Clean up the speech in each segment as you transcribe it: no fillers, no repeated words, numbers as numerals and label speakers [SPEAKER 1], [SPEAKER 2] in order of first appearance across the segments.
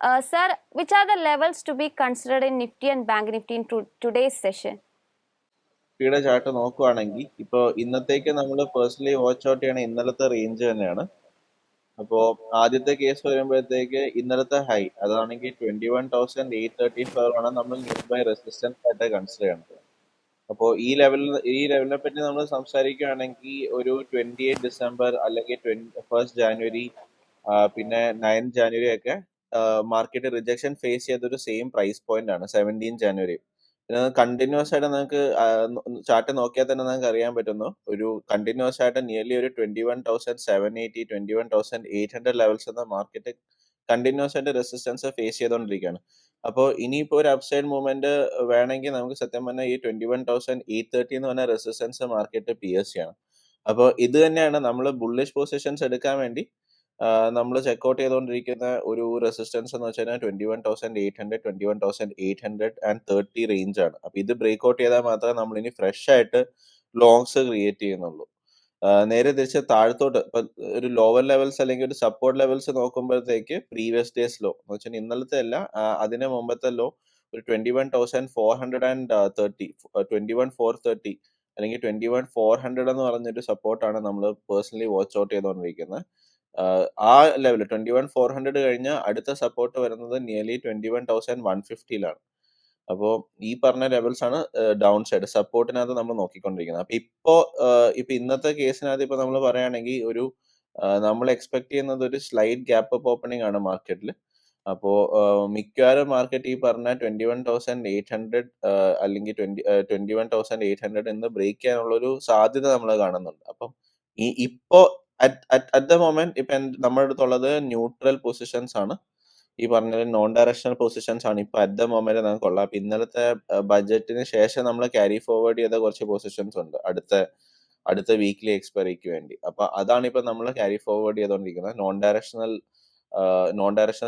[SPEAKER 1] Sir, which are the levels to be considered in Nifty and Bank Nifty in today's session?
[SPEAKER 2] നിഫ്റ്റിയുടെ chart നോക്കുവാണെങ്കിൽ ഇപ്പോൾ ഇന്നത്തേക്ക് നമ്മൾ personally watch out ചെയ്യണ ഇന്നലത്തെ റേഞ്ച് തന്നെയാണ്. അപ്പോൾ ആദ്യത്തെ കേസ് വരുമ്പോഴത്തേക്ക് ഇന്നലത്തെ ഹൈ അതാണെങ്കിൽ 21,834 ആണ് നമ്മൾ നിയർ ബൈ റെസിസ്റ്റൻസ് ആയിട്ട് കൺസിഡർ ചെയ്യണത്. അപ്പോൾ ഈ ലെവലിനെ പറ്റി നമ്മൾ സംസാരിക്കുകയാണെങ്കിൽ ഒരു 28 ഡിസംബർ അല്ലെങ്കിൽ 1 ജാനുവരി പിന്നെ 9 ജാനുവരി ഒക്കെ മാർക്കറ്റ് റിജക്ഷൻ ഫേസ് ചെയ്തൊരു സെയിം പ്രൈസ് പോയിന്റ് ആണ് 17 ജാനുവരി. പിന്നെ കണ്ടിന്യൂസ് ആയിട്ട് നിങ്ങൾക്ക് ചാർട്ട് നോക്കിയാൽ തന്നെ നിങ്ങൾക്ക് അറിയാൻ പറ്റുന്നു, ഒരു കണ്ടിന്യൂസ് ആയിട്ട് നിയർലി ഒരു 21,780 21,800 ലെവൽസ് എന്ന മാർക്കറ്റ് കണ്ടിന്യൂസ് ആയിട്ട് റെസിസ്റ്റൻസ് ഫേസ് ചെയ്തുകൊണ്ടിരിക്കുകയാണ്. അപ്പോൾ ഇനിയിപ്പോൾ ഒരു അപ്സൈഡ് മൂവ്മെന്റ് വേണമെങ്കിൽ നമുക്ക് സത്യം പറഞ്ഞാൽ ഈ 21,830 എന്ന് പറഞ്ഞ റെസിസ്റ്റൻസ് മാർക്കറ്റ് പിയേഴ്സ് ചെയ്യണം. അപ്പോൾ ഇത് തന്നെയാണ് നമ്മൾ ബുള്ളിഷ് പൊസിഷൻസ് എടുക്കാൻ വേണ്ടി നമ്മൾ ചെക്കൗട്ട് ചെയ്തുകൊണ്ടിരിക്കുന്ന ഒരു റെസിസ്റ്റൻസ് എന്ന് വെച്ചാൽ 21,800 21,830 റേഞ്ച് ആണ്. അപ്പൊ ഇത് ബ്രേക്ക് ഔട്ട് ചെയ്താൽ മാത്രമേ നമ്മൾ ഇനി ഫ്രഷ് ആയിട്ട് ലോങ്സ് ക്രിയേറ്റ് ചെയ്യുന്നുള്ളൂ. നേരെ തിരിച്ച് താഴത്തോട്ട് ഇപ്പൊ ഒരു ലോവർ ലെവൽസ് അല്ലെങ്കിൽ ഒരു സപ്പോർട്ട് ലെവൽസ് നോക്കുമ്പോഴത്തേക്ക് പ്രീവിയസ് ഡേയ്സ് ലോ എന്ന് വെച്ചാൽ ഇന്നലത്തെ അല്ല, അതിന് മുമ്പത്തെ ലോ ഒരു 21,430 21,430 അല്ലെങ്കിൽ 21,400 എന്ന് പറഞ്ഞൊരു സപ്പോർട്ടാണ് നമ്മൾ പേഴ്സണലി വാച്ച് ഔട്ട് ചെയ്തുകൊണ്ടിരിക്കുന്നത്. ആ ലെവൽ 21,400 കഴിഞ്ഞ് അടുത്ത സപ്പോർട്ട് വരുന്നത് നിയർലി 21,150 അപ്പോൾ ഈ പറഞ്ഞ ലെവൽസ് ആണ് ഡൗൺ സൈഡ് സപ്പോർട്ടിനകത്ത് നമ്മൾ നോക്കിക്കൊണ്ടിരിക്കുന്നത്. അപ്പൊ ഇപ്പൊ ഇന്നത്തെ കേസിനകത്ത് ഇപ്പൊ നമ്മൾ പറയുകയാണെങ്കിൽ ഒരു നമ്മൾ എക്സ്പെക്ട് ചെയ്യുന്നത് ഒരു സ്ലൈറ്റ് ഗ്യാപ്പ് അപ്പ് ഓപ്പണിംഗ് ആണ് മാർക്കറ്റിൽ. അപ്പോ മിക്കവാറും മാർക്കറ്റ് ഈ പറഞ്ഞ 21,800 അല്ലെങ്കിൽ 21,800 എന്ന് ബ്രേക്ക് ചെയ്യാനുള്ള ഒരു സാധ്യത നമ്മൾ കാണുന്നുണ്ട്. അപ്പം ഇപ്പോ അറ്റ് ദ മൊമെന്റ് ഇപ്പൊ നമ്മുടെ അടുത്തുള്ളത് ന്യൂട്രൽ പൊസിഷൻസ് ആണ്. ഈ പറഞ്ഞ നോൺ ഡയറക്ഷണൽ പൊസിഷൻസ് ആണ് ഇപ്പൊ അറ്റ് ദ മൊമെന്റ് നമുക്കുള്ളത്. അപ്പൊ ഇന്നലത്തെ ബഡ്ജറ്റിന് ശേഷം നമ്മൾ ക്യാരി ഫോർവേഡ് ചെയ്ത കുറച്ച് പൊസിഷൻസ് ഉണ്ട് അടുത്ത വീക്ക്ലി എക്സ്പയറിക്ക് വേണ്ടി. അപ്പൊ അതാണ് ഇപ്പൊ നമ്മൾ ക്യാരി ഫോർവേഡ് ചെയ്തുകൊണ്ടിരിക്കുന്നത്. നോൺ ഡയറക്ഷണൽ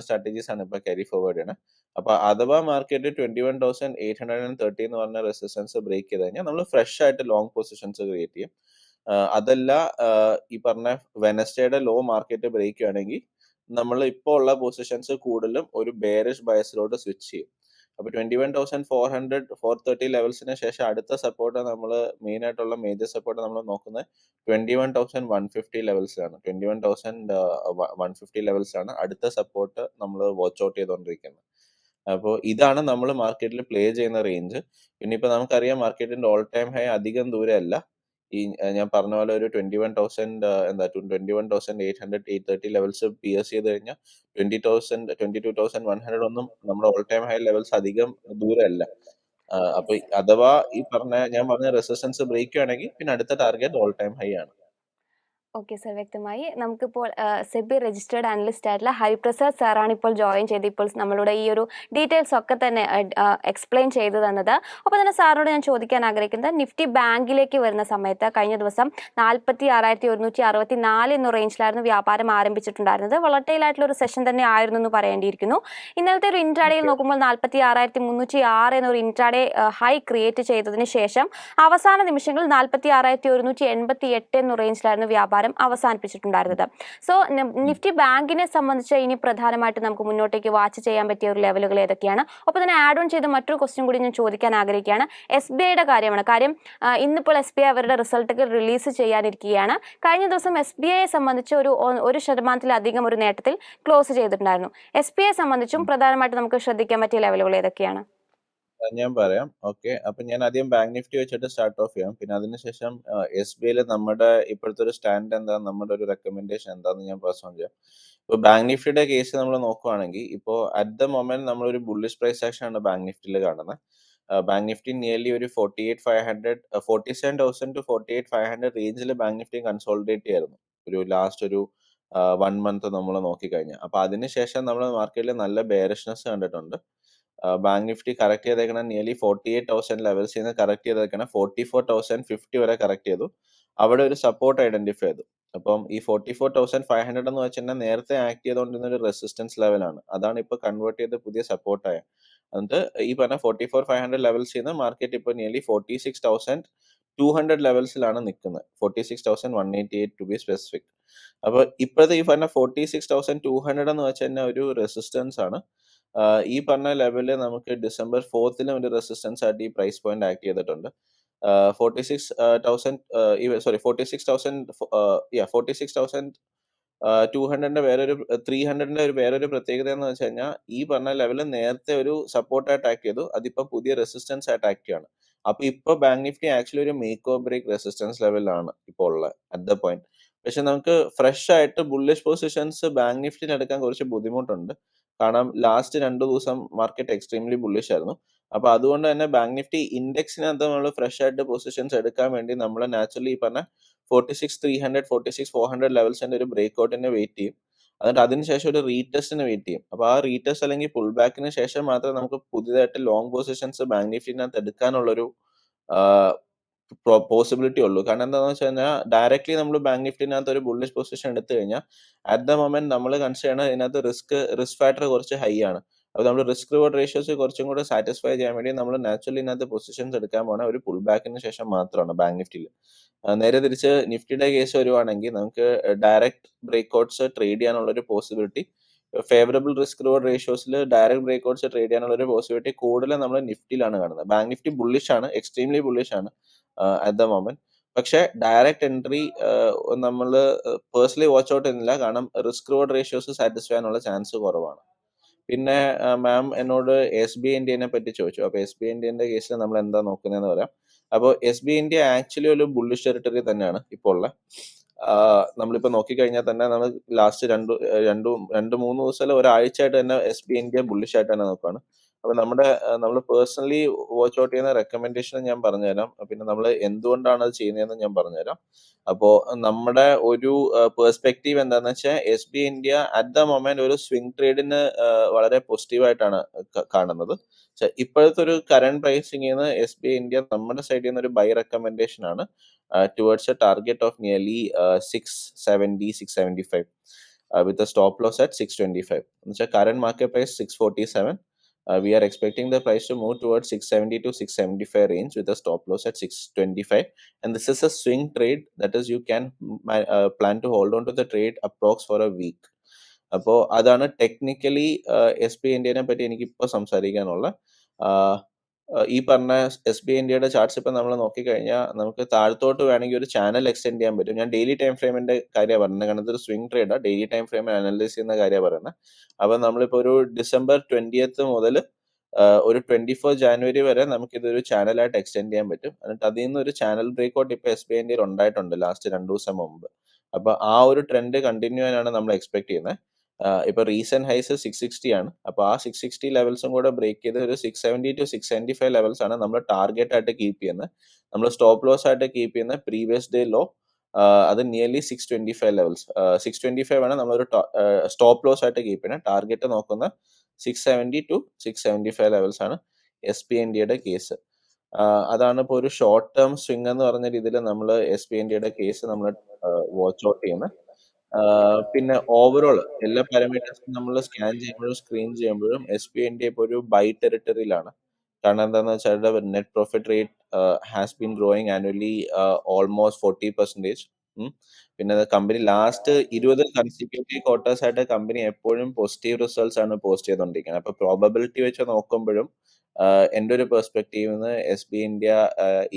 [SPEAKER 2] സ്ട്രാറ്റജീസ് ആണ് ഇപ്പൊ ക്യാരി ഫോർവേഡ് ചെയ്യണത്. അപ്പൊ അഥവാ മാർക്കറ്റ് 21,830 എന്ന് പറഞ്ഞ റെസിസ്റ്റൻസ് ബ്രേക്ക് ചെയ്ത് കഴിഞ്ഞാൽ നമ്മൾ ഫ്രഷ് ആയിട്ട് ലോങ് പൊസിഷൻസ് ക്രിയേറ്റ് ചെയ്യും. അതല്ല ഈ പറഞ്ഞ വെനസ്ഡേയുടെ ലോ മാർക്കറ്റ് ബ്രേക്ക് ആണെങ്കിൽ നമ്മൾ ഇപ്പോൾ ഉള്ള പൊസിഷൻസ് കൂടുതലും ഒരു ബെയറിഷ് ബയസിലോട്ട് സ്വിച്ച് ചെയ്യും. അപ്പൊ 21,430 ലെവൽസിന് ശേഷം അടുത്ത സപ്പോർട്ട് നമ്മൾ മെയിൻ ആയിട്ടുള്ള മേജർ സപ്പോർട്ട് നമ്മൾ നോക്കുന്നത് 21,150 ലെവൽസിലാണ്. 21,150 ലെവൽസിലാണ് അടുത്ത സപ്പോർട്ട് നമ്മൾ വാച്ച് ഔട്ട് ചെയ്തുകൊണ്ടിരിക്കുന്നത്. അപ്പോൾ ഇതാണ് നമ്മൾ മാർക്കറ്റിൽ പ്ലേ ചെയ്യുന്ന റേഞ്ച്. പിന്നെ ഇപ്പൊ നമുക്കറിയാം മാർക്കറ്റിന്റെ ഓൾ ടൈം ഹൈ അധികം ദൂരമല്ല. ഈ ഞാൻ പറഞ്ഞ പോലെ ഒരു 21,830 ലെവൽസ് പിയേഴ്സ് ചെയ്ത് കഴിഞ്ഞാൽ 22,100 ഒന്നും നമ്മുടെ ഓൾ ടൈം ഹൈ ലെവൽസ് അധികം ദൂരമല്ല. അപ്പൊ അഥവാ ഞാൻ പറഞ്ഞ റെസിസ്റ്റൻസ് ബ്രേക്ക് ചെയ്യുകയാണെങ്കിൽ പിന്നെ അടുത്ത ടാർഗറ്റ് ഓൾ ടൈം ഹൈ ആണ്.
[SPEAKER 1] ഓക്കെ സർ, വ്യക്തമായി. നമുക്കിപ്പോൾ സെബി രജിസ്റ്റേർഡ് അനലിസ്റ്റ് ആയിട്ടുള്ള ഹരിപ്രസാദ് സാറാണ് ഇപ്പോൾ ജോയിൻ ചെയ്ത് ഇപ്പോൾ നമ്മളുടെ ഈ ഒരു ഡീറ്റെയിൽസ് ഒക്കെ തന്നെ എക്സ്പ്ലെയിൻ ചെയ്തു തന്നത്. അപ്പോൾ തന്നെ സാറിനോട് ഞാൻ ചോദിക്കാൻ ആഗ്രഹിക്കുന്നത്, നിഫ്റ്റി ബാങ്കിലേക്ക് വരുന്ന സമയത്ത് കഴിഞ്ഞ ദിവസം 46,164 എന്ന റേഞ്ചിലായിരുന്നു വ്യാപാരം ആരംഭിച്ചിട്ടുണ്ടായിരുന്നത്. വളട്ടൈൽ ആയിട്ടുള്ള ഒരു സെഷൻ തന്നെ ആയിരുന്നു എന്ന് പറയേണ്ടിയിരിക്കുന്നു. ഇന്നലത്തെ ഒരു ഇൻട്രാഡേയിൽ നോക്കുമ്പോൾ 46,306 എന്നൊരു ഇൻട്രാഡേ ഹൈ ക്രിയേറ്റ് ചെയ്തതിന് ശേഷം അവസാന നിമിഷങ്ങളിൽ 46,188 എന്ന റേഞ്ചിലായിരുന്നു വ്യാപാരം അവസാനിപ്പിച്ചിട്ടുണ്ടായിരുന്നത്. സോ നിഫ്റ്റി ബാങ്കിനെ സംബന്ധിച്ച് ഇനി പ്രധാനമായിട്ട് നമുക്ക് മുന്നോട്ടേക്ക് വാച്ച് ചെയ്യാൻ പറ്റിയ ഒരു ലെവലുകൾ ഏതൊക്കെയാണ്? ഒപ്പം തന്നെ ആഡ് ഓൺ ചെയ്ത മറ്റൊരു ക്വസ്റ്റ്യൻ കൂടി ഞാൻ ചോദിക്കാൻ ആഗ്രഹിക്കുകയാണ്. SBIയുടെ കാര്യമാണ്. ഇന്നിപ്പോൾ SBI അവരുടെ റിസൾട്ടുകൾ റിലീസ് ചെയ്യാനിരിക്കുകയാണ്. കഴിഞ്ഞ ദിവസം SBIയെ സംബന്ധിച്ച് ഒരു 1% ഒരു നേട്ടത്തിൽ ക്ലോസ് ചെയ്തിട്ടുണ്ടായിരുന്നു. SBIയെ സംബന്ധിച്ചും പ്രധാനമായിട്ട് നമുക്ക് ശ്രദ്ധിക്കാൻ പറ്റിയ ലെവലുകൾ ഏതൊക്കെയാണ്?
[SPEAKER 2] ഞാൻ പറയാം. ഓക്കെ, അപ്പൊ ഞാൻ ആദ്യം ബാങ്ക് നിഫ്റ്റി വെച്ചിട്ട് സ്റ്റാർട്ട് ഓഫ് ചെയ്യാം. പിന്നെ അതിനുശേഷം SBIയിൽ നമ്മുടെ ഇപ്പോഴത്തെ ഒരു സ്റ്റാൻഡ് എന്താ, നമ്മുടെ ഒരു റെക്കമെൻഡേഷൻ എന്താന്ന് ഞാൻ പേഴ്സൺ ചെയ്യാം. ഇപ്പൊ ബാങ്ക് നിഫ്റ്റിയുടെ കേസ് നമ്മൾ നോക്കുവാണെങ്കിൽ ഇപ്പോൾ അറ്റ് ദ മൊമെന്റ് നമ്മളൊരു ബുള്ളിഷ് പ്രൈസ് ആക്ഷൻ ആണ് ബാങ്ക് നിഫ്റ്റിയിൽ കാണുന്നത്. ബാങ്ക് നിഫ്റ്റി നിയർലി ഒരു 47,500 ടു 48,500 റേഞ്ചിൽ ബാങ്ക് നിഫ്റ്റി കൺസോളിഡേറ്റ് ചെയ്യായിരുന്നു ഒരു ലാസ്റ്റ് ഒരു 1 മന്ത് നമ്മൾ നോക്കിക്കഴിഞ്ഞാൽ. അപ്പൊ അതിനുശേഷം നമ്മൾ മാർക്കറ്റിൽ നല്ല ബെയറിഷ്നെസ് കണ്ടിട്ടുണ്ട്. ബാങ്ക് നിഫ്റ്റി കറക്റ്റ് ചെയ്തേക്കണ നിയർലി 48,000 ലെവൽസിൽ നിന്ന് കറക്റ്റ് ചെയ്തേക്കണ 44,050 വരെ കറക്റ്റ് ചെയ്തു. അവിടെ ഒരു സപ്പോർട്ട് ഐഡന്റിഫൈ ചെയ്തു. അപ്പം ഈ 44,500 എന്ന് വെച്ചാൽ നേരത്തെ ആക്ട് ചെയ്തുകൊണ്ടിരുന്ന ഒരു റെസിസ്റ്റൻസ് ലെവലാണ്. അതാണ് ഇപ്പൊ കൺവേർട്ട് ചെയ്ത് പുതിയ സപ്പോർട്ടായ. എന്നിട്ട് ഈ പറഞ്ഞ 44,500 ലെവൽസിൽ നിന്ന് മാർക്കറ്റ് ഇപ്പോൾ നിയർലി 46,200 ലെവൽസിലാണ് നിൽക്കുന്നത്. 46,188 ടു ബി സ്പെസിഫിക്. അപ്പൊ ഇപ്പോഴത്തെ ഈ പറഞ്ഞ 46,200 എന്ന് വെച്ചാൽ ഒരു റെസിസ്റ്റൻസ് ആണ്. ഈ പറഞ്ഞ ലെവല് നമുക്ക് December 4th ഒരു റെസിസ്റ്റൻസ് ആയിട്ട് ഈ പ്രൈസ് പോയിന്റ് ആക്ട് ചെയ്തിട്ടുണ്ട്. 46,000 സോറി 46,200ന്റെ വേറൊരു 300ന്റെ ഒരു വേറൊരു പ്രത്യേകത എന്ന് വെച്ച് കഴിഞ്ഞാൽ ഈ പറഞ്ഞ ലെവല് നേരത്തെ ഒരു സപ്പോർട്ടായിട്ട് ആക്ട് ചെയ്തു, അതിപ്പോ പുതിയ റെസിസ്റ്റൻസ് ആയിട്ട് ആക്ട് ചെയ്യാണ്. അപ്പൊ ഇപ്പൊ ബാങ്ക് നിഫ്റ്റി ആക്ച്വലി ഒരു മേക്ക് ഓർ ബ്രേക്ക് റെസിസ്റ്റൻസ് ലെവലിലാണ് ഇപ്പോൾ ഉള്ളത് അറ്റ് ദ പോയിന്റ്. പക്ഷെ നമുക്ക് ഫ്രഷ് ആയിട്ട് ബുള്ളിഷ് പൊസിഷൻസ് ബാങ്ക് നിഫ്റ്റിയിൽ എടുക്കാൻ കുറച്ച് ബുദ്ധിമുട്ടുണ്ട്. കാരണം ലാസ്റ്റ് 2 ദിവസം മാർക്കറ്റ് എക്സ്ട്രീംലി ബുള്ളിഷ് ആയിരുന്നു. അപ്പൊ അതുകൊണ്ട് തന്നെ ബാങ്ക് നിഫ്റ്റി ഇൻഡെക്സിനകത്ത് നമ്മൾ ഫ്രഷ് ആയിട്ട് പൊസിഷൻസ് എടുക്കാൻ വേണ്ടി നമ്മൾ നാച്ചുറലി ഈ പറഞ്ഞ 46,300 46,400 ലെവൽസിന്റെ ഒരു ബ്രേക്ക് ഔട്ടിന് വെയിറ്റ് ചെയ്യും. എന്നിട്ട് അതിനുശേഷം ഒരു റീടെസ്റ്റിന് വെയിറ്റ് ചെയ്യും. അപ്പൊ ആ റീടെസ്റ്റ് അല്ലെങ്കിൽ പുൾ ബാക്കിന് ശേഷം മാത്രമേ നമുക്ക് പുതിയതായിട്ട് ലോങ് പൊസിഷൻസ് ബാങ്ക് നിഫ്റ്റിനകത്ത് എടുക്കാനുള്ളൊരു പോസിബിലിറ്റി ഉള്ളൂ. കാരണം എന്താണെന്ന് വെച്ച് കഴിഞ്ഞാൽ ഡയറക്ട്ലി നമ്മൾ ബാങ്ക് നിഫ്റ്റിനകത്ത് ഒരു ബുള്ളിഷ് പൊസിഷൻ എടുത്തു കഴിഞ്ഞാൽ അറ്റ് ദ മൊമെന്റ് നമ്മൾ കൺസിഡർ ചെയ്യണത് ഇതിനകത്ത് റിസ്ക് ഫാക്ടർ കുറച്ച് ഹൈ ആണ്. അപ്പോൾ നമ്മൾ റിസ്ക് റിവാർഡ് റേഷ്യോസ് കുറച്ചും കൂടെ സാറ്റിസ്ഫൈ ചെയ്യാൻ വേണ്ടി നമ്മൾ നാച്ചുറലി ഇതിനകത്ത് പൊസിഷൻസ് എടുക്കാൻ പോണ ഒരു പുൾ ബാക്കിന് ശേഷം മാത്രമാണ് ബാങ്ക് നിഫ്റ്റിയിൽ. നേരെ തിരിച്ച് നിഫ്റ്റിയുടെ കേസ് വരുവാണെങ്കിൽ നമുക്ക് ഡയറക്റ്റ് ബ്രേക്ക്ഔട്ട്സ് ട്രേഡ് ചെയ്യാനുള്ള ഒരു പോസിബിലിറ്റി, ഫേവറബിൾ റിസ്ക് റിവാർഡ് റേഷ്യോസിൽ ഡയറക്റ്റ് ബ്രേക്ക്ഔട്ട്സ് ട്രേഡ് ചെയ്യാനുള്ള ഒരു പോസിബിലിറ്റി കൂടുതലും നമ്മൾ നിഫ്റ്റിയിലാണ് കാണുന്നത്. ബാങ്ക് നിഫ്റ്റി ബുള്ളിഷ് ആണ്, എക്സ്ട്രീംലി ബുള്ളിഷ് ആണ് അറ്റ് ദ മൊമെന്റ്. പക്ഷെ ഡയറക്റ്റ് എൻട്രി നമ്മൾ പേഴ്സണലി വാച്ച് ഔട്ട് ചെയ്യുന്നില്ല, കാരണം റിസ്ക് റിവാർഡ് റേഷ്യോസ് സാറ്റിസ്ഫൈ ചെയ്യാനുള്ള ചാൻസ് കുറവാണ്. പിന്നെ മാം എന്നോട് SBI ഇന്ത്യനെ പറ്റി ചോദിച്ചു. അപ്പൊ SBI ഇന്ത്യന്റെ കേസിൽ നമ്മൾ എന്താ നോക്കുന്നതെന്ന് പറയാം. അപ്പോൾ SBI ഇന്ത്യ ആക്ച്വലി ഒരു ബുള്ളിഷ് ടെറിട്ടറി തന്നെയാണ് ഇപ്പോൾ ഉള്ള. നമ്മളിപ്പോ നോക്കിക്കഴിഞ്ഞാൽ തന്നെ നമ്മൾ ലാസ്റ്റ് 2-3 ദിവസം ഒരാഴ്ചയായിട്ട് തന്നെ SBI ഇന്ത്യ ബുള്ളിഷ് ആയിട്ട് തന്നെ നോക്കുകയാണ്. അപ്പൊ നമ്മൾ പേഴ്സണലി വാച്ച് ഔട്ട് ചെയ്യുന്ന റെക്കമെൻഡേഷൻ ഞാൻ പറഞ്ഞുതരാം. പിന്നെ നമ്മൾ എന്തുകൊണ്ടാണ് അത് ചെയ്യുന്നതെന്ന് ഞാൻ പറഞ്ഞുതരാം. അപ്പോ നമ്മുടെ ഒരു പെർസ്പെക്റ്റീവ് എന്താന്ന് വെച്ചാൽ SBI India at the moment ഒരു സ്വിംഗ് ട്രേഡിന് വളരെ പോസിറ്റീവായിട്ടാണ് കാണുന്നത്. ഇപ്പോഴത്തെ ഒരു കറന്റ് പ്രൈസിംഗ് SBI ഇന്ത്യ നമ്മുടെ സൈഡിൽ നിന്ന് ഒരു ബൈ റെക്കമെൻഡേഷൻ ആണ് towards a target of nearly 670-675 with a stop loss at 625. എന്ന് വെച്ചാൽ current market price 647. We are expecting the price to move towards 670 to 675 range with a stop loss at 625. And this is a swing trade. That is, you can plan to hold on to the trade approx for a week. അപ്പോൾ അതാണ് technically SBI ഇന്ത്യനെ പറ്റി എനിക്കിപ്പോൾ സംസാരിക്കാനുള്ള. ഈ പറഞ്ഞ SBI ഇന്ത്യയുടെ charts ഇപ്പം നമ്മൾ നോക്കിക്കഴിഞ്ഞാൽ നമുക്ക് താഴത്തോട്ട് വേണമെങ്കിൽ ഒരു ചാനൽ എക്സ്റ്റെൻഡ് ചെയ്യാൻ പറ്റും. ഞാൻ ഡെയിലി ടൈം ഫ്രെയിമിന്റെ കാര്യമാണ് പറയുന്നത്, കാരണം ഇതൊരു സ്വിംഗ് ട്രേഡാണ്. ഡെയിലി ടൈം ഫ്രെയിം അനലൈസ് ചെയ്യുന്ന കാര്യമാണ് പറയുന്നത്. അപ്പൊ നമ്മളിപ്പോ ഒരു December 20th മുതൽ ഒരു 24 January വരെ നമുക്ക് ഇതൊരു ചാനലായിട്ട് എക്സ്റ്റെൻഡ് ചെയ്യാൻ പറ്റും. എന്നിട്ട് അതിൽ നിന്ന് ഒരു ചാനൽ ബ്രേക്ക്ഔട്ട് ഇപ്പൊ SBI ഇന്ത്യയിൽ ഉണ്ടായിട്ടുണ്ട് ലാസ്റ്റ് 2 ദിവസം മുമ്പ്. അപ്പൊ ആ ഒരു ട്രെൻഡ് കണ്ടിന്യൂ ചെയ്യാനാണ് നമ്മൾ എക്സ്പെക്ട് ചെയ്യുന്നത്. ഇപ്പൊ റീസെന്റ് ഹൈസ് 660 ആണ്. അപ്പൊ ആ 660 ലെവൽസും കൂടെ ബ്രേക്ക് ചെയ്ത് ഒരു 670 to 675 ലെവൽസ് ആണ് നമ്മൾ ടാർഗറ്റ് ആയിട്ട് കീപ്പ് ചെയ്യുന്നത്. നമ്മൾ സ്റ്റോപ്പ് ലോസ് ആയിട്ട് കീപ്പ് ചെയ്യുന്ന പ്രീവിയസ് ഡേ ലോ അത് നിയർലി 625 ലെവൽസ്. 625 ആണ് നമ്മളൊരു സ്റ്റോപ്പ് ലോസ് ആയിട്ട് കീപ്പ് ചെയ്യുന്നത്. ടാർഗറ്റ് നോക്കുന്ന 670 to 675 ലെവൽസ് ആണ് SBI ഇന്ത്യയുടെ കേസ്. അതാണ് ഇപ്പോൾ ഒരു ഷോർട്ട് ടേം സ്വിംഗ് എന്ന് പറഞ്ഞ രീതിയിൽ നമ്മൾ SBI ഇന്ത്യയുടെ കേസ് നമ്മൾ വാച്ച് ഔട്ട് ചെയ്യുന്നത്. പിന്നെ ഓവറോൾ എല്ലാ പാരാമീറ്റേഴ്സും നമ്മൾ സ്കാൻ ചെയ്യുമ്പോഴും സ്ക്രീൻ ചെയ്യുമ്പോഴും SBI ഇന്ത്യ ഇപ്പോൾ ഒരു ബൈ ടെറിട്ടറിയിലാണ്. കാരണം എന്താണെന്ന് വെച്ചാൽ net profit rate has been growing annually almost 40%. പിന്നെ കമ്പനി ലാസ്റ്റ് 20 കൺസിക്യൂട്ടീവ് ക്വാർട്ടേഴ്സ് ആയിട്ട് കമ്പനി എപ്പോഴും പോസിറ്റീവ് റിസൾട്ട്സ് ആണ് പോസ്റ്റ് ചെയ്തുകൊണ്ടിരിക്കുന്നത്. അപ്പൊ പ്രോബബിലിറ്റി വെച്ച് നോക്കുമ്പോഴും എൻ്റെ ഒരു പെർസ്പെക്റ്റീവിൽ നിന്ന് SBI ഇന്ത്യ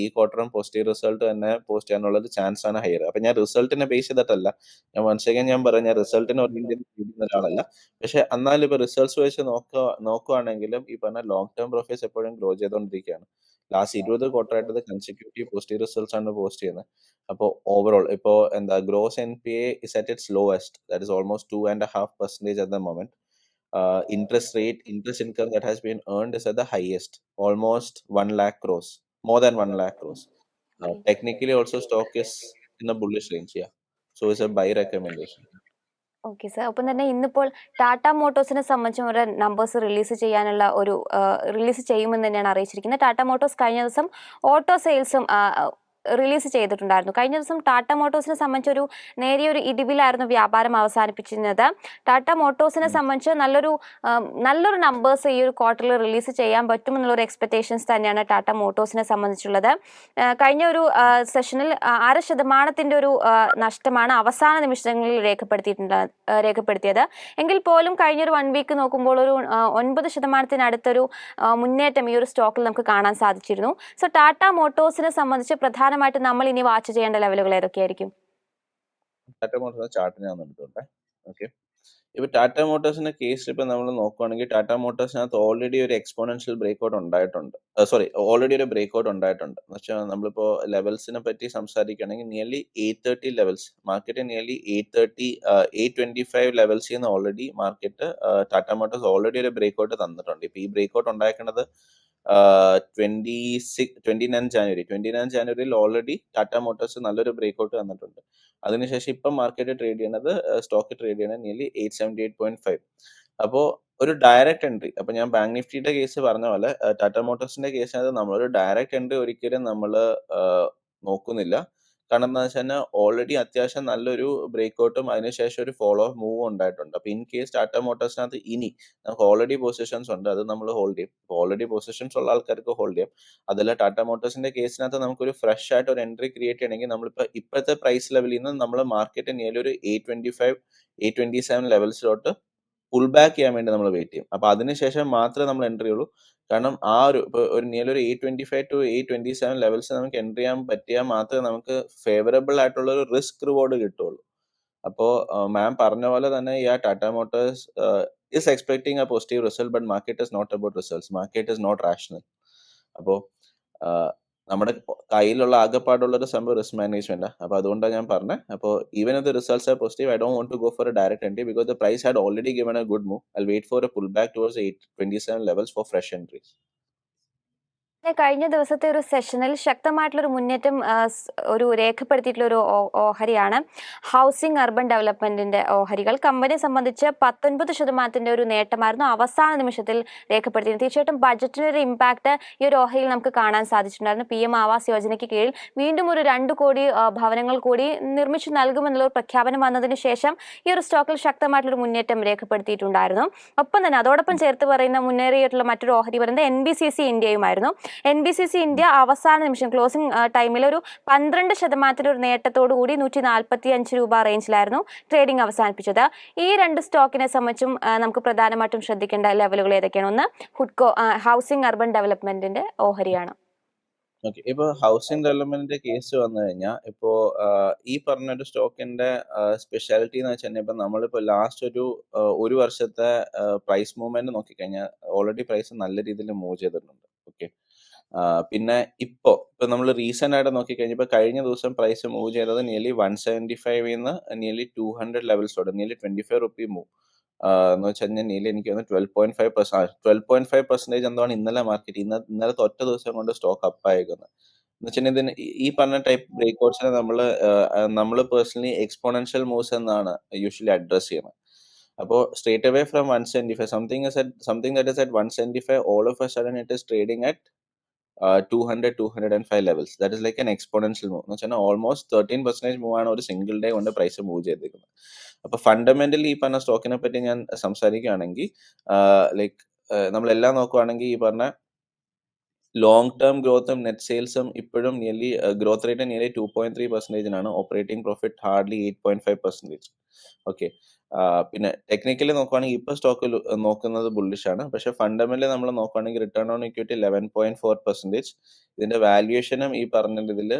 [SPEAKER 2] ഈ ക്വാർട്ടറും പോസിറ്റീവ് റിസൾട്ട് തന്നെ പോസ്റ്റ് ചെയ്യാനുള്ള ഒരു ചാൻസ് ആണ് ഹയർ. അപ്പൊ ഞാൻ റിസൾട്ടിനെ ബേസ് ചെയ്തിട്ടല്ല, ഞാൻ വൺസ് അഗൈൻ ഞാൻ പറഞ്ഞ റിസൾട്ടിന് ചെയ്യുന്ന ഒരാളല്ല. പക്ഷെ എന്നാലും ഇപ്പൊ റിസൾട്ട്സ് വെച്ച് നോക്കുവാണെങ്കിലും ഈ പറഞ്ഞ ലോങ് ടേം പ്രോഫിറ്റ്സ് എപ്പോഴും ഗ്രോ ചെയ്തുകൊണ്ടിരിക്കുകയാണ്. ലാസ്റ്റ് 20 ക്വാർട്ടർ ആയിട്ട് കൺസിക്യൂട്ടീവ് പോസിറ്റീവ് റിസൾട്ട്സ് ആണ് പോസ്റ്റ് ചെയ്യുന്നത്. അപ്പോൾ ഓവറോൾ ഇപ്പോ gross NPA is at its lowest, that is almost 2.5% at the moment. Interest income that has been earned is at the highest, almost 1 lakh crores, more than 1 lakh crores. Technically also stock is in a bullish range, yeah. So it's a buy recommendation.
[SPEAKER 1] Okay sir. ഒപ്പം തന്നെ ഇന്നിപ്പോൾ ടാറ്റ മോട്ടോഴ്സിനെ സംബന്ധിച്ചും ഒരു numbers release ചെയ്യുമെന്ന് തന്നെയാണ് അറിയിച്ചിരിക്കുന്നത്. Tata Motors കഴിഞ്ഞ ദിവസം ഓട്ടോ സെയിൽസും റിലീസ് ചെയ്തിട്ടുണ്ടായിരുന്നു. കഴിഞ്ഞ ദിവസം ടാറ്റ മോട്ടോഴ്സിനെ സംബന്ധിച്ചൊരു നേരിയൊരു ഇടിവിലായിരുന്നു വ്യാപാരം അവസാനിപ്പിച്ചിരുന്നത്. ടാറ്റ മോട്ടോഴ്സിനെ സംബന്ധിച്ച് നല്ലൊരു നമ്പേഴ്സ് ഈ ഒരു ക്വാർട്ടറിൽ റിലീസ് ചെയ്യാൻ പറ്റുമെന്നുള്ളൊരു എക്സ്പെക്ടേഷൻസ് തന്നെയാണ് ടാറ്റ മോട്ടോഴ്സിനെ സംബന്ധിച്ചുള്ളത്. കഴിഞ്ഞ ഒരു സെഷനിൽ 0.5% ഒരു നഷ്ടമാണ് അവസാന നിമിഷങ്ങളിൽ രേഖപ്പെടുത്തിയത്. എങ്കിൽ പോലും കഴിഞ്ഞൊരു 1 വീക്ക് നോക്കുമ്പോൾ ഒരു 9% അടുത്തൊരു മുന്നേറ്റം ഈ ഒരു സ്റ്റോക്കിൽ നമുക്ക് കാണാൻ സാധിച്ചിരുന്നു. സോ ടാറ്റ മോട്ടോഴ്സിനെ സംബന്ധിച്ച് പ്രധാനമായിട്ടും നമ്മൾ ഇനി വാച്ച് ചെയ്യേണ്ട ലെവലുകൾ ഏതൊക്കെയായിരിക്കും?
[SPEAKER 2] ടാറ്റ മോട്ടോഴ്സ് ചാർട്ട് ഞാൻ എടുത്തോട്ടെ. ഓക്കെ, ഇപ്പൊ ടാറ്റ മോട്ടോഴ്സിന്റെ കേസിൽ ഇപ്പൊ നമ്മൾ നോക്കുവാണെങ്കിൽ ടാറ്റ മോട്ടോഴ്സിനകത്ത് ഓൾറെഡി ഒരു എക്സ്പോണൻഷ്യൽ ബ്രേക്ക്ഔട്ട് ഉണ്ടായിട്ടുണ്ട്. ഓൾറെഡി ഒരു ബ്രേക്ക്ഔട്ട് ഉണ്ടായിട്ടുണ്ട് എന്ന് വെച്ചാൽ നമ്മളിപ്പോ ലെവൽസിനെ പറ്റി സംസാരിക്കുകയാണെങ്കിൽ നിയർലി 830 ലെവൽസ്, മാർക്കറ്റ് നിയർലി 825 ലെവൽസിൽ നിന്ന് already market Tata Motors already ഒരു ബ്രേക്ക്ഔട്ട് തന്നിട്ടുണ്ട്. ഇപ്പൊ ഈ ബ്രേക്ക്ഔട്ട് ഉണ്ടാക്കുന്നത് 29 ജാനുവരിയിൽ ഓൾറെഡി ടാറ്റ മോട്ടോഴ്സ് നല്ലൊരു ബ്രേക്ക്ഔട്ട് തന്നിട്ടുണ്ട്. അതിനുശേഷം ഇപ്പം മാർക്കറ്റ് ട്രേഡ് ചെയ്യണത് സ്റ്റോക്ക് ട്രേഡ് ചെയ്യണത് നിയർലി 878.5. അപ്പോൾ ഒരു ഡയറക്റ്റ് എൻട്രി, അപ്പൊ ഞാൻ ബാങ്ക് നിഫ്റ്റിയുടെ കേസ് പറഞ്ഞ പോലെ ടാറ്റ മോട്ടോഴ്സിന്റെ കേസിനകത്ത് നമ്മളൊരു ഡയറക്റ്റ് എൻട്രി ഒരിക്കലും നമ്മൾ നോക്കുന്നില്ല. കാരണം എന്താ വെച്ച് കഴിഞ്ഞാൽ ഓൾറെഡി അത്യാവശ്യം നല്ലൊരു ബ്രേക്ക്ഔട്ടും അതിനുശേഷം ഒരു ഫോളോ ഓഫ് മൂവും ഉണ്ടായിട്ടുണ്ട്. അപ്പൊ ഇൻ കേസ് ടാറ്റ മോട്ടോഴ്സിനകത്ത് ഇനി നമുക്ക് ഓൾറെഡി പൊസിഷൻസ് ഉണ്ട്, അത് നമ്മൾ ഹോൾഡ് ചെയ്യും. ഓൾറെഡി പൊസിഷൻസ് ഉള്ള ആൾക്കാർക്ക് ഹോൾഡ് ചെയ്യാം. അതല്ല ടാറ്റ മോട്ടോഴ്സിന്റെ കേസിനകത്ത് നമുക്കൊരു ഫ്രഷ് ആയിട്ട് ഒരു എൻട്രി ക്രിയേറ്റ് ചെയ്യണമെങ്കിൽ നമ്മളിപ്പോ ഇപ്പോഴത്തെ പ്രൈസ് ലെവലിൽ നിന്ന് നമ്മൾ മാർക്കറ്റ് നിയർലി ഒരു 825-827 ലെവൽസിലോട്ട് പുൾ ബാക്ക് ചെയ്യാൻ വേണ്ടി നമ്മൾ വെയിറ്റ് ചെയ്യും. അപ്പൊ അതിനുശേഷം മാത്രമേ നമ്മൾ എൻട്രി ഉള്ളൂ. കാരണം ആ ഒരു നിയർലി ഒരു 825-827 ലെവൽസ് നമുക്ക് എൻട്രി ചെയ്യാൻ പറ്റിയാൽ മാത്രമേ നമുക്ക് ഫേവറബിൾ ആയിട്ടുള്ള ഒരു റിസ്ക് റിവാർഡ് കിട്ടുള്ളൂ. അപ്പോ മാം പറഞ്ഞ പോലെ തന്നെ Tata Motors is expecting a positive result, but market is not about results. Market is not rational. അപ്പോൾ നമ്മുടെ കയ്യിലുള്ള ആകെപ്പാടുള്ള ഒരു സംഭവം റിസ്ക് മാനേജ്മെന്റ്. അപ്പൊ അതുകൊണ്ടാണ് ഞാൻ പറഞ്ഞത്. അപ്പോൾ even if the results are positive, I don't want to go for a direct entry because the price had already given a good move. I'll wait for a pullback towards 827 levels for fresh entries.
[SPEAKER 1] കഴിഞ്ഞ ദിവസത്തെ ഒരു സെഷനിൽ ശക്തമായിട്ടുള്ളൊരു മുന്നേറ്റം ഒരു രേഖപ്പെടുത്തിയിട്ടുള്ള ഒരു ഓഹരിയാണ് housing urban ഡെവലപ്മെന്റിന്റെ ഓഹരികൾ. കമ്പനിയെ സംബന്ധിച്ച് 19% ഒരു നേട്ടമായിരുന്നു അവസാന നിമിഷത്തിൽ രേഖപ്പെടുത്തിയത്. തീർച്ചയായിട്ടും ബജറ്റിനൊരു ഇമ്പാക്ട് ഈ ഒരു ഓഹരിയിൽ നമുക്ക് കാണാൻ സാധിച്ചിട്ടുണ്ടായിരുന്നു. PM ആവാസ് യോജനയ്ക്ക് കീഴിൽ വീണ്ടും ഒരു 2 കോടി ഭവനങ്ങൾ കൂടി നിർമ്മിച്ചു നൽകുമെന്നുള്ള ഒരു പ്രഖ്യാപനം വന്നതിന് ശേഷം ഈ ഒരു സ്റ്റോക്കിൽ ശക്തമായിട്ടുള്ളൊരു മുന്നേറ്റം രേഖപ്പെടുത്തിയിട്ടുണ്ടായിരുന്നു. ഒപ്പം തന്നെ അതോടൊപ്പം ചേർത്ത് പറയുന്ന മുന്നേറിയിട്ടുള്ള മറ്റൊരു ഓഹരി പറയുന്നത് NBCC ഇന്ത്യയുമായിരുന്നു. NBCC ഇന്ത്യ അവസാന നിമിഷം ക്ലോസിംഗ് ടൈമിൽ ഒരു 12% ഒരു നേട്ടത്തോടു കൂടി 145 രൂപ റേഞ്ചിലായിരുന്നു ട്രേഡിംഗ് അവസാനിപ്പിച്ചത്. ഈ 2 സ്റ്റോക്കിനെ സംബന്ധിച്ചും നമുക്ക് പ്രധാനമായിട്ടും ശ്രദ്ധിക്കേണ്ട ലെവലുകൾ ഏതൊക്കെയാണ്? ഒന്ന് ഹുഡ്കോ ഹൗസിംഗ് അർബൻ ഡെവലപ്മെന്റിന്റെ ഓഹരിയാണ്.
[SPEAKER 2] ഓക്കെ, ഇപ്പൊ ഹൗസിംഗ് ഡെവലപ്മെന്റിന്റെ കേസ് വന്നു കഴിഞ്ഞാൽ ഇപ്പോ ഈ പറഞ്ഞൊരു സ്റ്റോക്കിന്റെ സ്പെഷ്യാലിറ്റി എന്ന് വെച്ചാൽ ഇപ്പൊ നമ്മളിപ്പോ ലാസ്റ്റ് ഒരു വർഷത്തെ പ്രൈസ് മൂവ്മെന്റ് നോക്കിക്കഴിഞ്ഞാൽ ഓൾറെഡി പ്രൈസ് നല്ല രീതിയിൽ മൂവ് ചെയ്തിട്ടുണ്ട്. ഓക്കെ, പിന്നെ ഇപ്പൊ നമ്മൾ റീസെന്റ് ആയിട്ട് നോക്കിക്കഴിഞ്ഞാൽ ഇപ്പൊ കഴിഞ്ഞ ദിവസം പ്രൈസ് മൂവ് ചെയ്തത് നിയർലി 175 നിയർലി 200 ലെവൽസോടെ നിയർലി 25 റുപ്പി മൂവ് എന്ന് വെച്ച് കഴിഞ്ഞാൽ നിയർലി എനിക്ക് തോന്നുന്നു 12.5% എന്താണ് ഇന്നലെ മാർക്കറ്റ് ഇന്നലത്തെ ഒറ്റ ദിവസം കൊണ്ട് സ്റ്റോക്ക് അപ്പ് ആയേക്കുന്നത്. എന്ന് വെച്ചിട്ടുണ്ടെങ്കിൽ ഈ പറഞ്ഞ ടൈപ്പ് ബ്രേക്ക്ഔട്ട്സിനെ നമ്മൾ പേഴ്സണലി എക്സ്പോണൻഷ്യൽ മൂവ്സ് എന്നാണ് യൂഷ്വലി അഡ്രസ് ചെയ്യുന്നത്. അപ്പോൾ straight away from 175 something that is at 175 all of A sudden it is trading at 200-205 levels. That is like an exponential move. എന്ന് വെച്ചാൽ ഓൾമോസ്റ്റ് 13% മൂവ് ആണ് ഒരു സിംഗിൾ ഡേ കൊണ്ട് price move ചെയ്തിരിക്കുന്നത്. അപ്പൊ ഫണ്ടമെന്റലി ഈ പറഞ്ഞ സ്റ്റോക്കിനെ പറ്റി ഞാൻ സംസാരിക്കുകയാണെങ്കിൽ ലൈക്ക് നമ്മളെല്ലാം നോക്കുവാണെങ്കിൽ ഈ പറഞ്ഞ ലോങ് ടേം ഗ്രോത്തും നെറ്റ് സെയിൽസും ഇപ്പോഴും nearly growth rate nearly 2.3%, operating profit hardly 8.5%. Okay, പിന്നെ ടെക്നിക്കലി നോക്കുവാണെങ്കിൽ ഇപ്പൊ സ്റ്റോക്ക് നോക്കുന്നത് ബുള്ളിഷ് ആണ്. പക്ഷെ ഫണ്ടമെന്റലി നമ്മൾ നോക്കുവാണെങ്കിൽ റിട്ടേൺ ഓൺ ഇക്വിറ്റി 11.4%. ഇതിന്റെ വാല്യുവേഷനും ഈ പറഞ്ഞ ഇതിൽ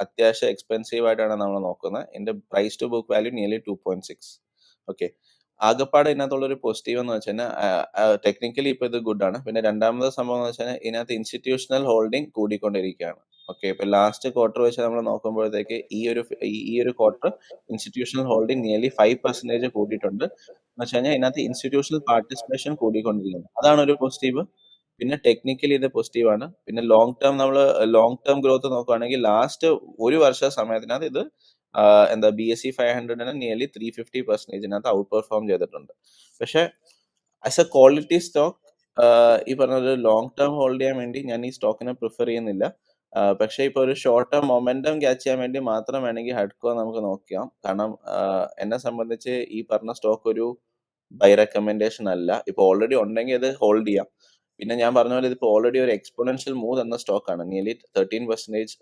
[SPEAKER 2] അത്യാവശ്യം എക്സ്പെൻസീവ് ആയിട്ടാണ് നമ്മൾ നോക്കുന്നത്. ഇതിന്റെ price to book value nearly 2.6. Okay, ആകെപ്പാട് ഇതിനകത്തുള്ള ഒരു പോസിറ്റീവ് എന്ന് വെച്ചാൽ ടെക്നിക്കലി ഇപ്പൊ ഇത് ഗുഡ് ആണ്. പിന്നെ രണ്ടാമത്തെ സംഭവം എന്ന് വെച്ചാൽ ഇതിനകത്ത് ഇൻസ്റ്റിറ്റ്യൂഷണൽ ഹോൾഡിംഗ് കൂടിക്കൊണ്ടിരിക്കുകയാണ്. ഓക്കെ, ഇപ്പൊ ലാസ്റ്റ് ക്വാർട്ടർ വെച്ച് നമ്മൾ നോക്കുമ്പോഴത്തേക്ക് ഈ ഒരു ക്വാർട്ടർ ഇൻസ്റ്റിറ്റ്യൂഷണൽ ഹോൾഡിംഗ് നിയർലി 5% കൂട്ടിയിട്ടുണ്ട്. എന്ന് വെച്ച് കഴിഞ്ഞാൽ ഇതിനകത്ത് ഇൻസ്റ്റിറ്റ്യൂഷണൽ പാർട്ടിസിപ്പേഷൻ കൂടിക്കൊണ്ടിരിക്കുന്നത്, അതാണ് ഒരു പോസിറ്റീവ്. പിന്നെ ടെക്നിക്കലി ഇത് പോസിറ്റീവ് ആണ്. പിന്നെ ലോങ് ടേം ഗ്രോത്ത് നോക്കുകയാണെങ്കിൽ ലാസ്റ്റ് ഒരു വർഷ സമയത്തിനകത്ത് ഇത് BSE 500 നിയർലി 350% ഔട്ട് പെർഫോം ചെയ്തിട്ടുണ്ട്. പക്ഷെ ആസ് എ ക്വാളിറ്റി സ്റ്റോക്ക് ഈ പറഞ്ഞ ലോങ് ടേം ഹോൾഡ് ചെയ്യാൻ വേണ്ടി ഞാൻ ഈ സ്റ്റോക്കിനെ പ്രിഫർ ചെയ്യുന്നില്ല. പക്ഷേ ഇപ്പൊ ഒരു ഷോർട്ട് ടേം മൊമെന്റം ക്യാച്ച് ചെയ്യാൻ വേണ്ടി മാത്രം വേണമെങ്കിൽ ഹഡ്കോ നമുക്ക് നോക്കാം. കാരണം എന്നെ സംബന്ധിച്ച് ഈ പറഞ്ഞ സ്റ്റോക്ക് ഒരു ബൈ റെക്കമെൻഡേഷൻ അല്ല. ഇപ്പൊ ഓൾറെഡി ഉണ്ടെങ്കിൽ അത് ഹോൾഡ് ചെയ്യാം. പിന്നെ ഞാൻ പറഞ്ഞ പോലെ ഇതിപ്പോ ഓൾറെഡി ഒരു എക്സ്പോണൻഷ്യൽ മൂവ് എന്ന സ്റ്റോക്കാണ്. നിയർലി 13%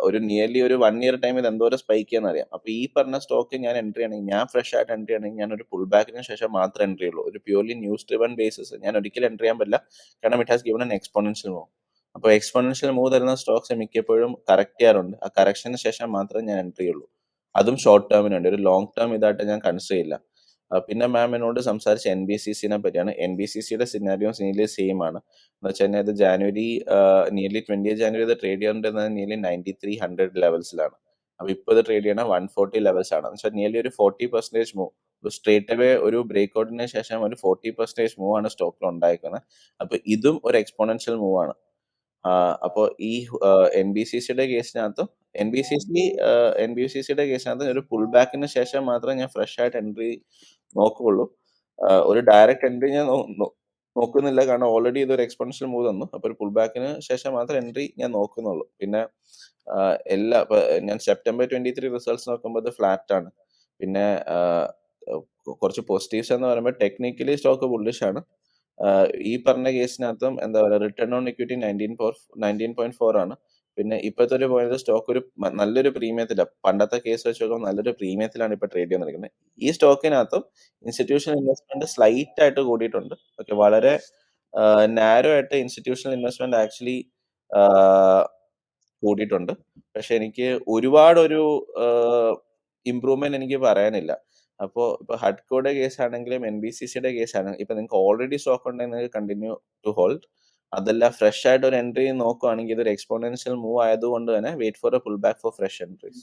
[SPEAKER 2] ഒരു നിയർലി ഒരു 1 ഇയർ ടൈം ഇത് എന്തോരം സ്പൈക്ക് ചെയ്യാന്നറിയാം. അപ്പൊ ഈ പറഞ്ഞ സ്റ്റോക്ക് ഞാൻ എൻട്രി ആണെങ്കിൽ, ഞാൻ ഫ്രഷ് ആയിട്ട് എൻട്രി ആണെങ്കിൽ ഞാൻ ഒരു പുൾ ബാക്കിന് ശേഷം മാത്രമേ എൻട്രി ഉള്ളൂ. ഒരു പ്യൂർലി ന്യൂസ് ഡ്രിവൺ ബേസിസ് ഞാൻ ഒരിക്കലും എൻട്രി ചെയ്യാൻ പറ്റില്ല. കാരണം it has given N exponential move. അപ്പോൾ എക്സ്പോണൻഷ്യൽ മൂവ് തരുന്ന സ്റ്റോക്സ് മിക്കപ്പോഴും കറക്റ്റ് ചെയ്യാറുണ്ട്. ആ കറക്ഷന് ശേഷം മാത്രമേ ഞാൻ എൻട്രി ഉള്ളൂ. അതും ഷോർട്ട് ടേമിന് വേണ്ടി. ഒരു ലോങ് ടേം ഇതായിട്ട് ഞാൻ കൺസിഡർ ചെയ്യില്ല. പിന്നെ മാം എന്നോട് സംസാരിച്ച NBCCനെ പറ്റിയാണ്. NBCCയുടെ സിനാരിയോസ് നിയർലി സെയിം ആണ്. എന്ന് വെച്ച് കഴിഞ്ഞാൽ ഇത് ജാനുവരി നിയർലി 20th ജാനുവരി ഇത് ട്രേഡ് ചെയ്തുകൊണ്ടിരുന്നത് നിയർലി 9300 ലെവൽസിലാണ്. അപ്പൊ ഇപ്പൊ ഇത് ട്രേഡ് ചെയ്യണ 140 ലെവൽസ് ആണ്. എന്ന് വെച്ചാൽ നിയർലി ഒരു 40% മൂവ്. സ്ട്രേറ്റ് അവേ ഒരു ബ്രേക്ക്ഔട്ടിന് ശേഷം ഒരു 40% മൂവ് ആണ് സ്റ്റോക്കിൽ ഉണ്ടായിരിക്കുന്നത്. അപ്പൊ ഇതും ഒരു എക്സ്പോണൻഷ്യൽ മൂവ് ആണ്. അപ്പൊ ഈ NBCCയുടെ കേസിനകത്തും NBCCയുടെ കേസിനകത്ത് ഒരു പുൾ ബാക്കിന് ശേഷം മാത്രമേ ഞാൻ ഫ്രഷ് ആയിട്ട് എൻട്രി നോക്കുകയുള്ളൂ. ഒരു ഡയറക്റ്റ് എൻട്രി ഞാൻ നോക്കുന്നില്ല. കാരണം ഓൾറെഡി ഇതൊരു എക്സ്പോണൻഷ്യൽ മൂവ് തന്നു. അപ്പൊ ഒരു പുൾ ബാക്കിന് ശേഷം മാത്രം എൻട്രി ഞാൻ നോക്കുന്നുള്ളൂ. പിന്നെ ഞാൻ സെപ്റ്റംബർ 23 റിസൾട്ട്സ് നോക്കുമ്പോൾ ഇത് ഫ്ലാറ്റ് ആണ്. പിന്നെ കുറച്ച് പോസിറ്റീവ്സ് എന്ന് പറയുമ്പോൾ ടെക്നിക്കലി സ്റ്റോക്ക് ബുള്ളിഷ് ആണ്. ഈ പറഞ്ഞ കേസിനകത്തും എന്താ പറയുക, റിട്ടേൺ ഓൺ ഇക്വിറ്റി 19.4 ആണ്. പിന്നെ ഇപ്പോഴത്തെ ഒരു പോയിന്റ് സ്റ്റോക്ക് ഒരു നല്ലൊരു പ്രീമിയത്തിലാണ്. പണ്ടത്തെ കേസ് വെച്ച് നോക്കുമ്പോൾ നല്ലൊരു പ്രീമിയത്തിലാണ് ഇപ്പൊ ട്രേഡ് ചെയ്തിരിക്കുന്നത്. ഈ സ്റ്റോക്കിനകത്തും ഇൻസ്റ്റിറ്റ്യൂഷണൽ ഇൻവെസ്റ്റ്മെന്റ് സ്ലൈറ്റ് ആയിട്ട് കൂടിയിട്ടുണ്ട്. ഓക്കെ, വളരെ നാരോ ആയിട്ട് ഇൻസ്റ്റിറ്റ്യൂഷണൽ ഇൻവെസ്റ്റ്മെന്റ് ആക്ച്വലി കൂടിയിട്ടുണ്ട്. പക്ഷെ എനിക്ക് ഒരുപാട് ഒരു ഇമ്പ്രൂവ്മെന്റ് എനിക്ക് പറയാനില്ല. അപ്പോ ഇപ്പൊ ഹഡ്കോയുടെ കേസ് ആണെങ്കിലും NBCCയുടെ കേസ് ആണെങ്കിലും ഇപ്പൊ നിങ്ങൾക്ക് ഓൾറെഡി സ്റ്റോക്ക് ഉണ്ടെങ്കിൽ നിങ്ങൾക്ക് കണ്ടിന്യൂ ടു ഹോൾഡ്. അതല്ല ഫ്രഷ് ആയിട്ട് ഒരു എൻട്രി നോക്കുവാണെങ്കിൽ ഇതൊരു എക്സ്പോണൻഷ്യൽ മൂവ് ആയതുകൊണ്ട് തന്നെ wait for a pull back for fresh entries.